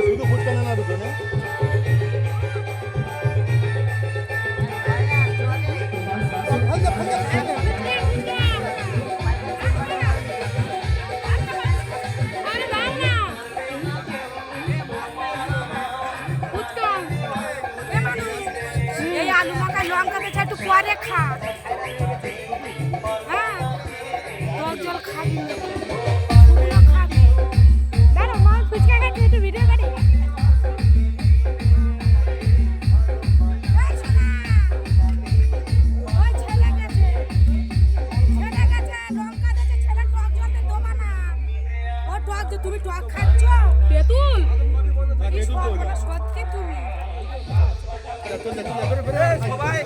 শুধু ফুচকা না ঢুকে না আলু মাখায় লঙ্কা দিয়ে একটু পরে খা। হ্যাঁ টক জল খাবি খাবি। দাঁড়া মা ফুচকা খাচ্ছি একটু ভিডিও করি। তুমি টক খাচ্ছ তেঁতুল সত্যি তুমি সবাই